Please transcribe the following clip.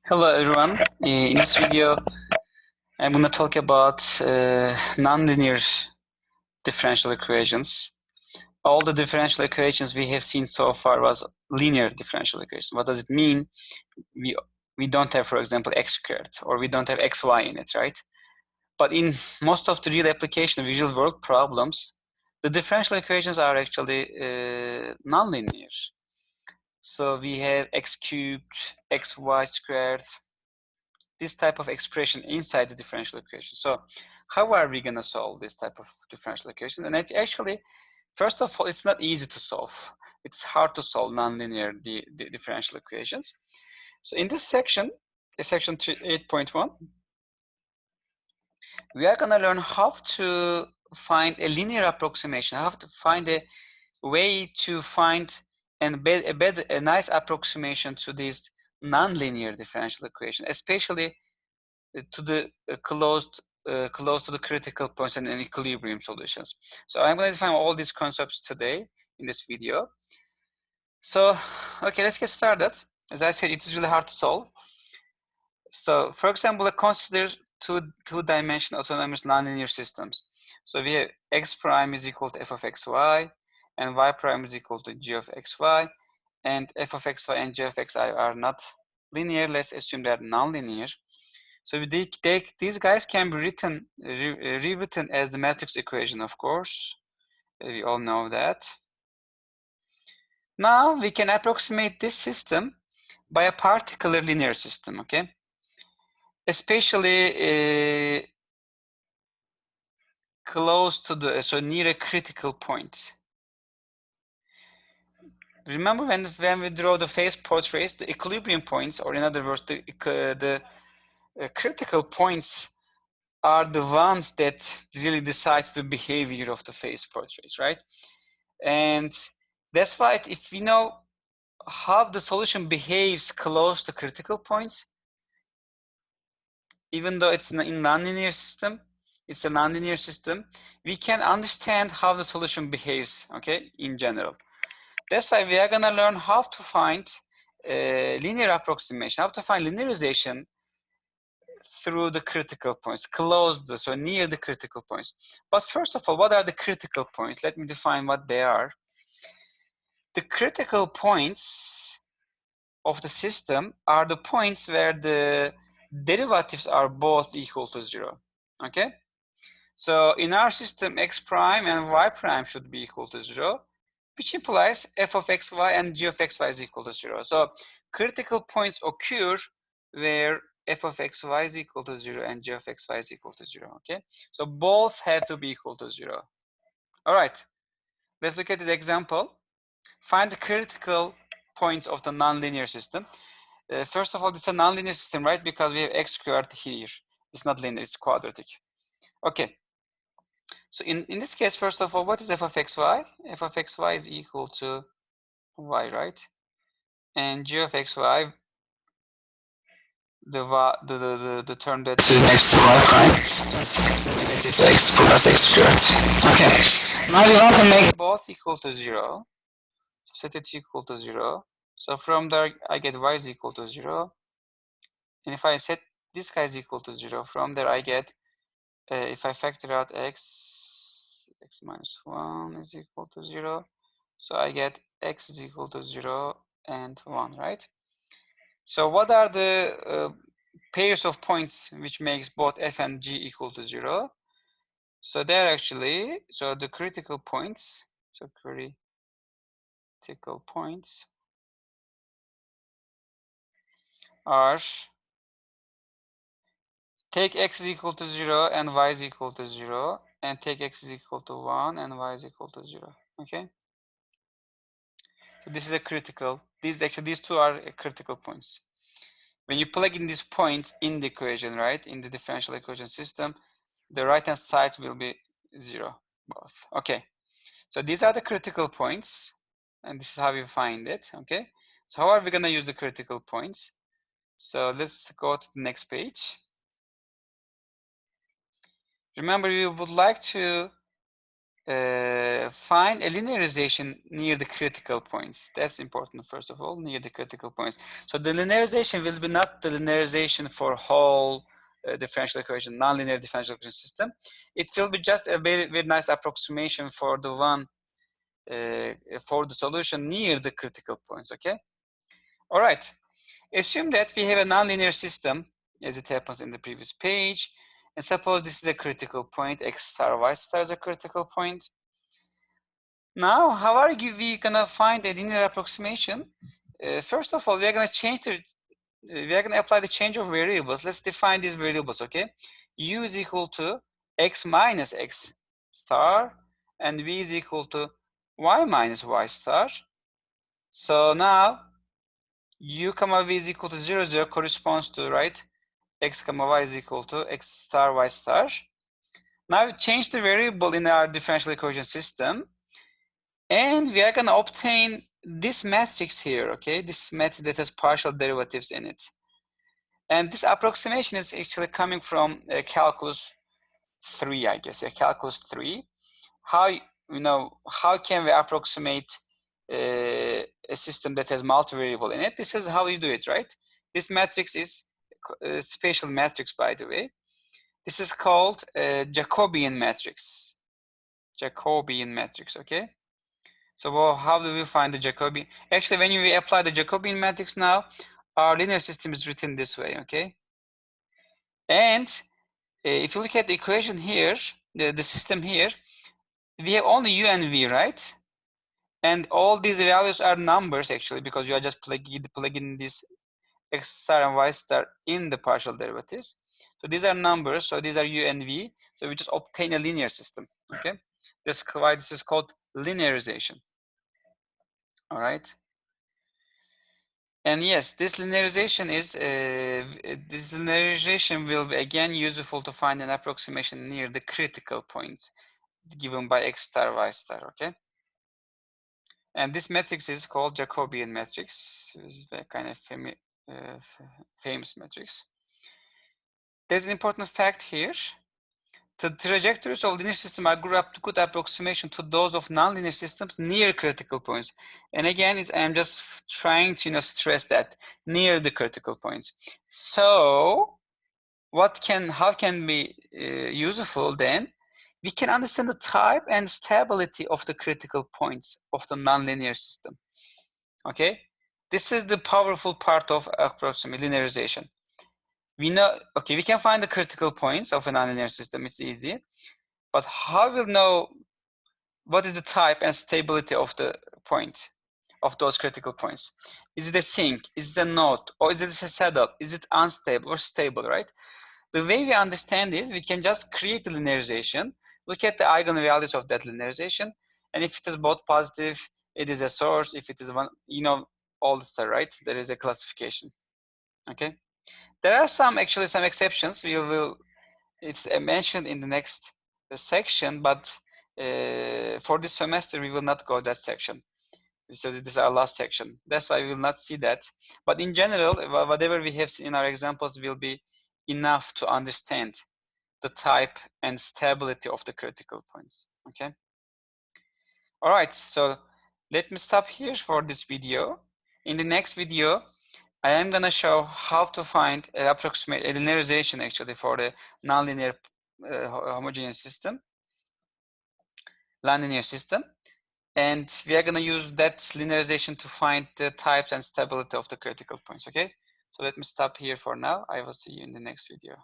Hello everyone. In this video, I'm going to talk about nonlinear differential equations. All the differential equations we have seen so far was linear differential equations. What does it mean? We don't have, for example, x squared, or we don't have xy in it, right? But in most of the real application, real world problems, the differential equations are actually nonlinear. So we have x cubed, xy squared, this type of expression inside the differential equation. So how are we going to solve this type of differential equation? And it's actually, first of all, it's not easy to solve. It's hard to solve nonlinear differential equations. So in this section, section 8.1, we are going to learn how to find a linear approximation, how to find a way to find a nice approximation to these nonlinear differential equation, especially to the close to the critical points and equilibrium solutions. So I'm going to define all these concepts today in this video. So, okay, let's get started. As I said, it's really hard to solve. So, for example, consider two-dimensional autonomous nonlinear systems. So we have x prime is equal to f of xy, and y prime is equal to g of xy, and f of xy and g of xy are not linear. Let's assume they're nonlinear. So these guys can be rewritten as the matrix equation, of course. We all know that. Now we can approximate this system by a particular linear system, okay? Especially close to the, so near a critical point. Remember when we draw the phase portraits, the equilibrium points, or in other words, the critical points are the ones that really decides the behavior of the phase portraits, right? And that's why if we know how the solution behaves close to critical points, even though it's in nonlinear system, it's a nonlinear system, we can understand how the solution behaves, okay, in general. That's why we are going to learn how to find linear approximation, how to find linearization through the critical points, so near the critical points. But first of all, what are the critical points? Let me define what they are. The critical points of the system are the points where the derivatives are both equal to 0, okay? So in our system, x prime and y prime should be equal to 0, which implies f of xy and g of xy is equal to 0. So critical points occur where f of xy is equal to 0 and g of xy is equal to 0, okay? So both have to be equal to 0. All right, let's look at this example. Find the critical points of the nonlinear system. First of all, it's a nonlinear system, right? Because we have x squared here. It's not linear, it's quadratic. Okay. So in this case, first of all, what is f of xy? F of xy is equal to y, right? And g of xy, the term that is next to y prime, negative x plus x squared. Okay. Now we want to make both equal to 0. Set it equal to 0. So from there, I get y is equal to 0. And if I set this guy is equal to 0, from there I get, if I factor out x minus 1 is equal to 0. So I get x is equal to 0 and 1, right? So what are the pairs of points which makes both f and g equal to 0? So they're actually, so the critical points, so critical points are, take x is equal to 0 and y is equal to 0, and take x is equal to 1 and y is equal to 0, okay? So this is a critical, these two are critical points. When you plug in these points in the equation, right, in the differential equation system, the right-hand side will be 0, both. Okay, so these are the critical points, and this is how we find it, okay? So how are we gonna use the critical points? So let's go to the next page. Remember, we would like to find a linearization near the critical points. That's important, first of all, near the critical points. So the linearization will be not the linearization for whole differential equation, nonlinear differential equation system. It will be just a very, very nice approximation for the one, for the solution near the critical points, okay? All right, assume that we have a nonlinear system, as it happens in the previous page, and suppose this is a critical point, x star, y star is a critical point. Now, how are we gonna find a linear approximation? First of all, we are gonna change the, we are gonna apply the change of variables. Let's define these variables, okay? U is equal to x minus x star, and v is equal to y minus y star. So now, u comma v is equal to 0, 0 corresponds to, right? X comma y is equal to x star y star. Now we change the variable in our differential equation system, and we are going to obtain this matrix here, okay? This matrix that has partial derivatives in it. And this approximation is actually coming from calculus 3, I guess, calculus 3. How, how can we approximate a system that has multivariable in it? This is how you do it, right? This matrix is a spatial matrix, by the way. This is called Jacobian matrix. Jacobian matrix, okay? So well, how do we find the Jacobian? Actually, when you apply the Jacobian matrix now, our linear system is written this way, okay? And if you look at the equation here, the system here, we have only u and v, right? And all these values are numbers actually, because you are just plugging this x star and y star in the partial derivatives. So these are numbers, so these are u and v. So we just obtain a linear system, okay? That's why this is called linearization. All right. And yes, this linearization will be again useful to find an approximation near the critical points given by x star y star, okay? And this matrix is called Jacobian matrix. It's a kind of famous matrix. There's an important fact here. The trajectories of linear systems are good approximation to those of nonlinear systems near critical points. And again, I'm just trying to stress that near the critical points. So, how can be useful then? We can understand the type and stability of the critical points of the nonlinear system. Okay, this is the powerful part of approximate linearization. We know, okay, we can find the critical points of a nonlinear system. It's easy. But how will know what is the type and stability of the point, of those critical points? Is it a sink? Is it a node? Or is it a saddle? Is it unstable or stable, right? The way we understand is we can just create the linearization, look at the eigenvalues of that linearization, and if it is both positive, it is a source. If it is one, all the stuff, right? There is a classification, okay? There are some exceptions. It's mentioned in the next section, but for this semester, we will not go that section. So this is our last section. That's why we will not see that. But in general, whatever we have seen in our examples will be enough to understand the type and stability of the critical points, okay? All right, so let me stop here for this video. In the next video, I am gonna show how to find an approximate linearization actually for the nonlinear homogeneous system, nonlinear system. And we are gonna use that linearization to find the types and stability of the critical points, okay? So let me stop here for now. I will see you in the next video.